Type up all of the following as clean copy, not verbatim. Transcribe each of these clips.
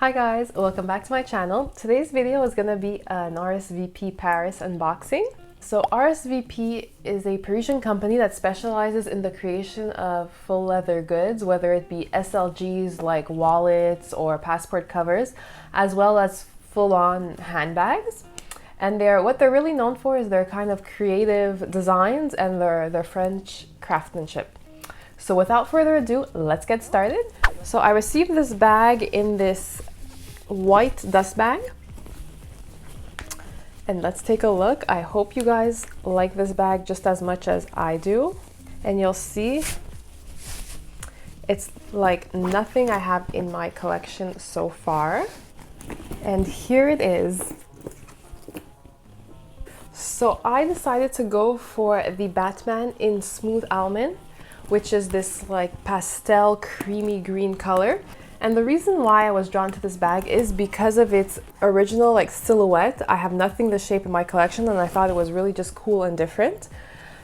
Hi guys, welcome back to my channel. Today's video is going to be an RSVP Paris unboxing. So RSVP is a Parisian company that specializes in the creation of full leather goods, whether it be SLGs like wallets or passport covers, as well as full-on handbags. And what they're really known for is their kind of creative designs and their French craftsmanship. So without further ado, let's get started. So I received this bag in this white dust bag. And let's take a look. I hope you guys like this bag just as much as I do. And you'll see it's like nothing I have in my collection so far. And here it is. So I decided to go for the Batman in smooth almond, which is this like pastel creamy green color. And the reason why I was drawn to this bag is because of its original like silhouette. I have nothing this shape in my collection and I thought it was really just cool and different.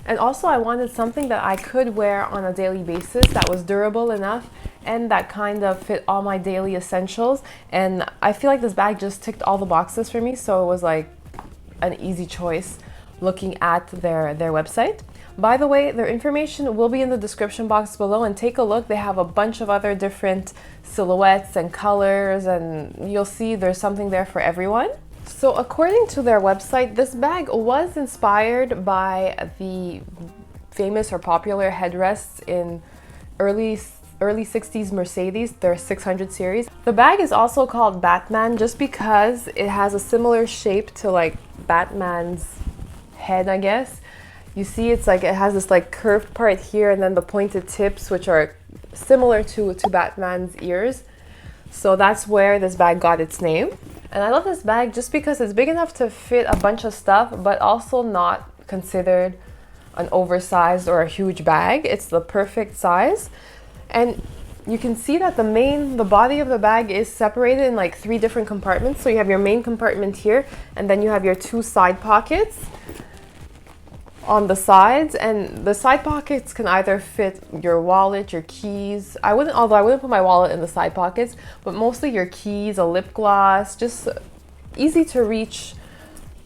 And also I wanted something that I could wear on a daily basis that was durable enough and that kind of fit all my daily essentials. And I feel like this bag just ticked all the boxes for me, so it was like an easy choice looking at their website. By the way, their information will be in the description box below, and take a look. They have a bunch of other different silhouettes and colors, and you'll see there's something there for everyone. So according to their website, this bag was inspired by the famous or popular headrests in early 60s Mercedes, their 600 series. The bag is also called Batman just because it has a similar shape to like Batman's head, I guess. You see it's like it has this like curved part here and then the pointed tips, which are similar to Batman's ears. So that's where this bag got its name. And I love this bag just because it's big enough to fit a bunch of stuff, but also not considered an oversized or a huge bag. It's the perfect size. And you can see that the body of the bag is separated in like 3 different compartments. So you have your main compartment here, and then you have your 2 side pockets on the sides, and the side pockets can either fit your wallet, your keys. Although I wouldn't put my wallet in the side pockets, but mostly your keys, a lip gloss, just easy to reach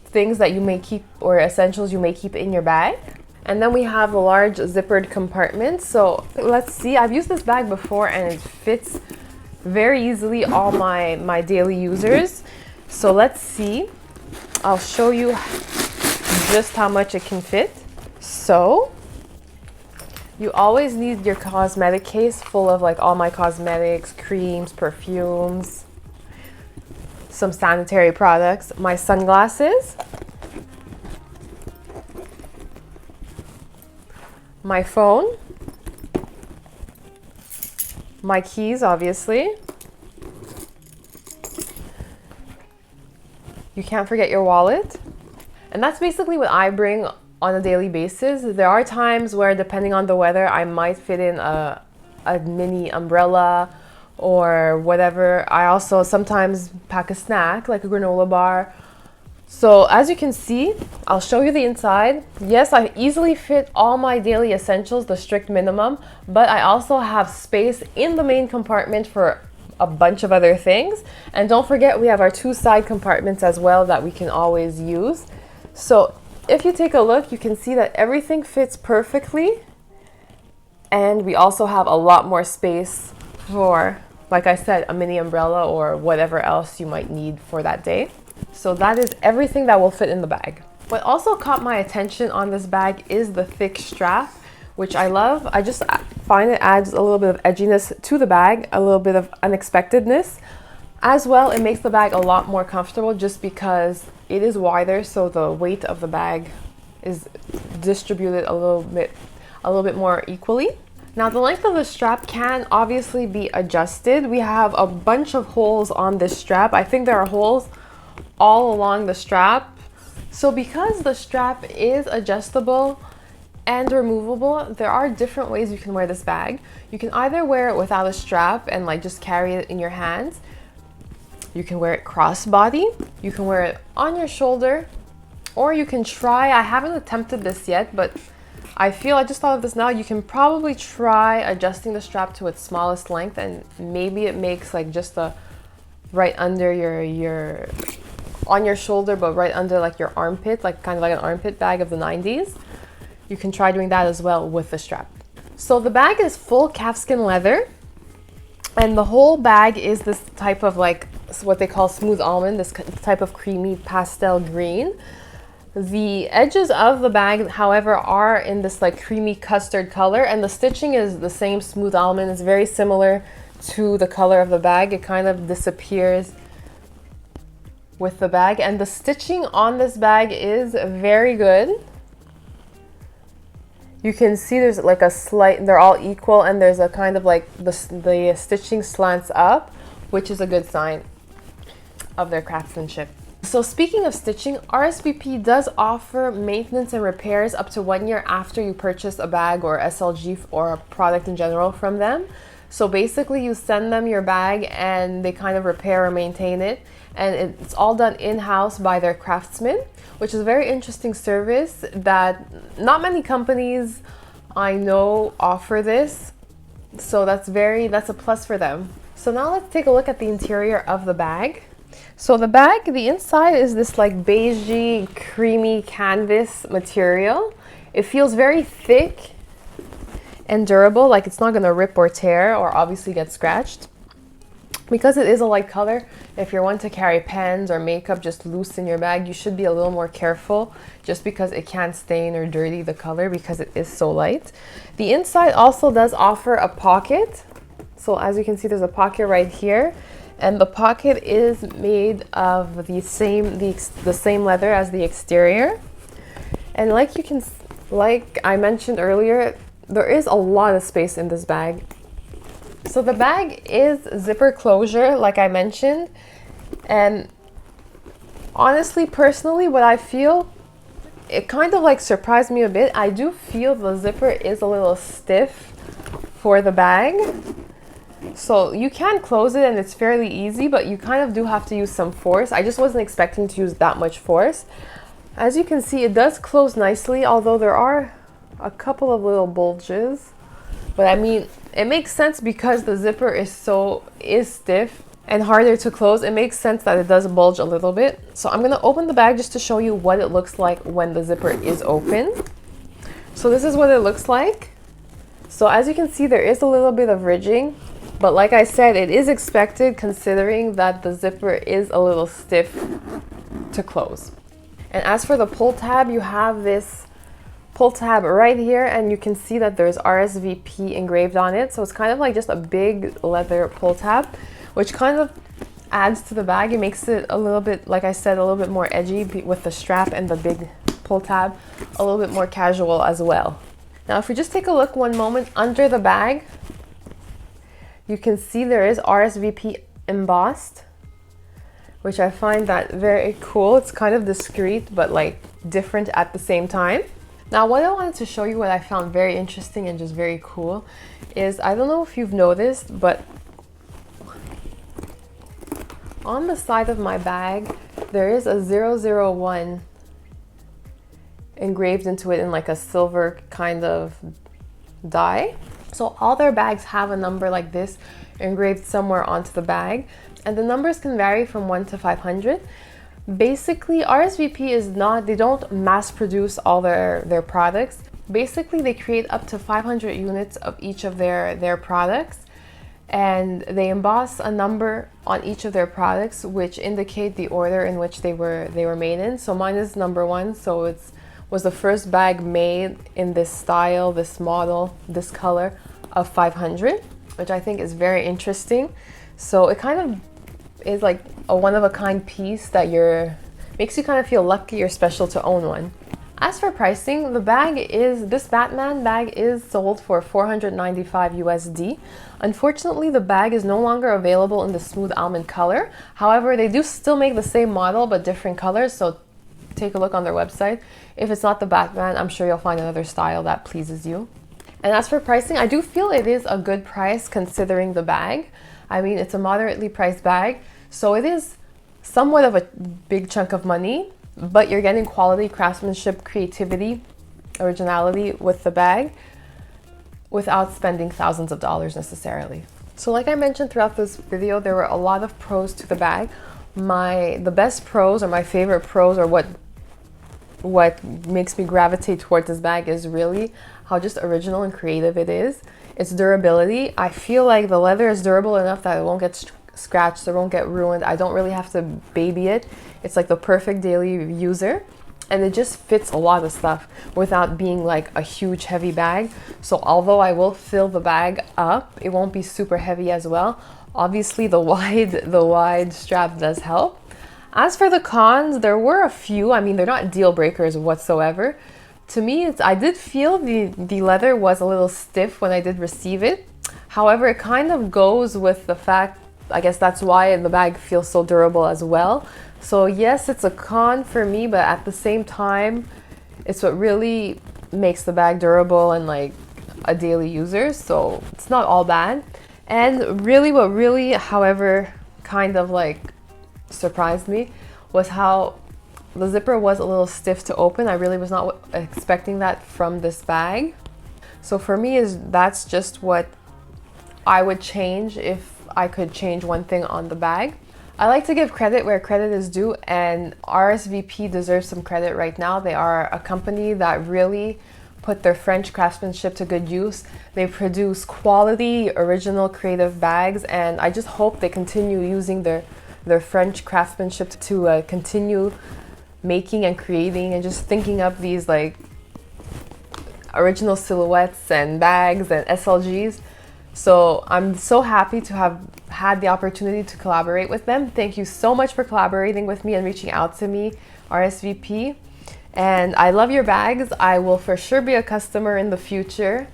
things that you may keep or essentials you may keep in your bag. And then we have a large zippered compartment. So let's see, I've used this bag before and it fits very easily all my daily users. So let's see, I'll show you just how much it can fit. So you always need your cosmetic case full of like all my cosmetics, creams, perfumes, some sanitary products, my sunglasses, my phone, my keys, obviously. You can't forget your wallet. And that's basically what I bring on a daily basis. There are times where, depending on the weather, I might fit in a mini umbrella or whatever. I also sometimes pack a snack, like a granola bar. So as you can see, I'll show you the inside. Yes, I easily fit all my daily essentials, the strict minimum, but I also have space in the main compartment for a bunch of other things. And don't forget, we have our 2 side compartments as well that we can always use. So if you take a look, you can see that everything fits perfectly. And we also have a lot more space for, like I said, a mini umbrella or whatever else you might need for that day. So that is everything that will fit in the bag. What also caught my attention on this bag is the thick strap, which I love. I just find it adds a little bit of edginess to the bag, a little bit of unexpectedness. As well, it makes the bag a lot more comfortable just because it is wider, so the weight of the bag is distributed a little bit more equally. Now, the length of the strap can obviously be adjusted. We have a bunch of holes on this strap. I think there are holes all along the strap. So because the strap is adjustable and removable, there are different ways you can wear this bag. You can either wear it without a strap and like just carry it in your hands. You can wear it crossbody, you can wear it on your shoulder, or you can try, I haven't attempted this yet, but I just thought of this now, you can probably try adjusting the strap to its smallest length, and maybe it makes like just a right under your on your shoulder, but right under like your armpit, like kind of like an armpit bag of the 90s. You can try doing that as well with the strap. So the bag is full calfskin leather, and the whole bag is this type of like what they call smooth almond, this type of creamy pastel green. The edges of the bag, however, are in this like creamy custard color, and the stitching is the same smooth almond. It's very similar to the color of the bag. It kind of disappears with the bag, and the stitching on this bag is very good. You can see there's like a slight, they're all equal, and there's a kind of like the stitching slants up, which is a good sign of their craftsmanship. So speaking of stitching, RSVP does offer maintenance and repairs up to 1 year after you purchase a bag or SLG or a product in general from them. So basically you send them your bag and they kind of repair or maintain it, and it's all done in-house by their craftsmen, which is a very interesting service that not many companies I know offer this. So that's a plus for them. So now let's take a look at the interior of the bag. So the bag, the inside is this like beigey, creamy canvas material. It feels very thick and durable, like it's not gonna rip or tear or obviously get scratched. Because it is a light color, if you're one to carry pens or makeup just loose in your bag, you should be a little more careful just because it can stain or dirty the color because it is so light. The inside also does offer a pocket. So as you can see, there's a pocket right here, and the pocket is made of the same leather as the exterior. And like I mentioned earlier, there is a lot of space in this bag. So the bag is zipper closure, like I mentioned, and honestly, personally, what I feel, it kind of like surprised me a bit. I do feel the zipper is a little stiff for the bag. So you can close it and it's fairly easy, but you kind of do have to use some force. I just wasn't expecting to use that much force. As you can see, it does close nicely, although there are a couple of little bulges. But I mean, it makes sense because the zipper is stiff and harder to close. It makes sense that it does bulge a little bit. So I'm gonna open the bag just to show you what it looks like when the zipper is open. So this is what it looks like. So as you can see, there is a little bit of ridging, but like I said, it is expected considering that the zipper is a little stiff to close. And as for the pull tab, you have this pull tab right here, and you can see that there's RSVP engraved on it. So it's kind of like just a big leather pull tab, which kind of adds to the bag. It makes it a little bit, like I said, a little bit more edgy with the strap and the big pull tab, a little bit more casual as well. Now, if we just take a look one moment under the bag, you can see there is RSVP embossed, which I find that very cool. It's kind of discreet, but like different at the same time. Now, what I wanted to show you, what I found very interesting and just very cool, is, I don't know if you've noticed, but on the side of my bag, there is a 001 engraved into it in like a silver kind of die. So all their bags have a number like this engraved somewhere onto the bag, and the numbers can vary from 1 to 500. Basically, RSVP is not, they don't mass produce all their products. Basically, they create up to 500 units of each of their products, and they emboss a number on each of their products which indicate the order in which they were made in. So mine is number 1, so it was the first bag made in this style, this model, this color of 500, which I think is very interesting. So it kind of is like a one-of-a-kind piece that makes you kind of feel lucky or special to own one. As for pricing, this Batman bag is sold for $495 USD. Unfortunately, the bag is no longer available in the smooth almond color. However, they do still make the same model but different colors, so take a look on their website. If it's not the Batman, I'm sure you'll find another style that pleases you. And as for pricing, I do feel it is a good price considering the bag. I mean, it's a moderately priced bag, so it is somewhat of a big chunk of money, but you're getting quality, craftsmanship, creativity, originality with the bag without spending thousands of dollars necessarily. So like I mentioned throughout this video, there were a lot of pros to the bag. The best pros, or my favorite pros, or what makes me gravitate towards this bag is really how just original and creative it is. Its durability. I feel like the leather is durable enough that it won't get scratched, it won't get ruined. I don't really have to baby it. It's like the perfect daily user. And it just fits a lot of stuff without being like a huge heavy bag. So although I will fill the bag up, it won't be super heavy as well. Obviously the wide strap does help. As for the cons, there were a few. I mean, they're not deal breakers whatsoever. To me, I did feel the leather was a little stiff when I did receive it. However, it kind of goes with the fact, I guess that's why the bag feels so durable as well. So yes, it's a con for me, but at the same time, it's what really makes the bag durable and like a daily user. So it's not all bad. And really what really, however, kind of like surprised me was how the zipper was a little stiff to open. I really was not expecting that from this bag. So for me, that's just what I would change if I could change one thing on the bag. I like to give credit where credit is due, and RSVP deserves some credit right now. They are a company that really put their French craftsmanship to good use. They produce quality, original, creative bags, and I just hope they continue using their French craftsmanship to continue making and creating and just thinking up these like original silhouettes and bags and SLGs. So I'm so happy to have had the opportunity to collaborate with them. Thank you so much for collaborating with me and reaching out to me, RSVP. And I love your bags. I will for sure be a customer in the future.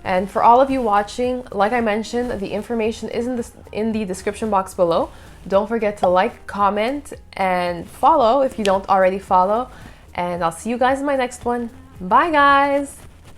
And for all of you watching, like I mentioned, the information is in the description box below. Don't forget to like, comment, and follow if you don't already follow. And I'll see you guys in my next one. Bye, guys.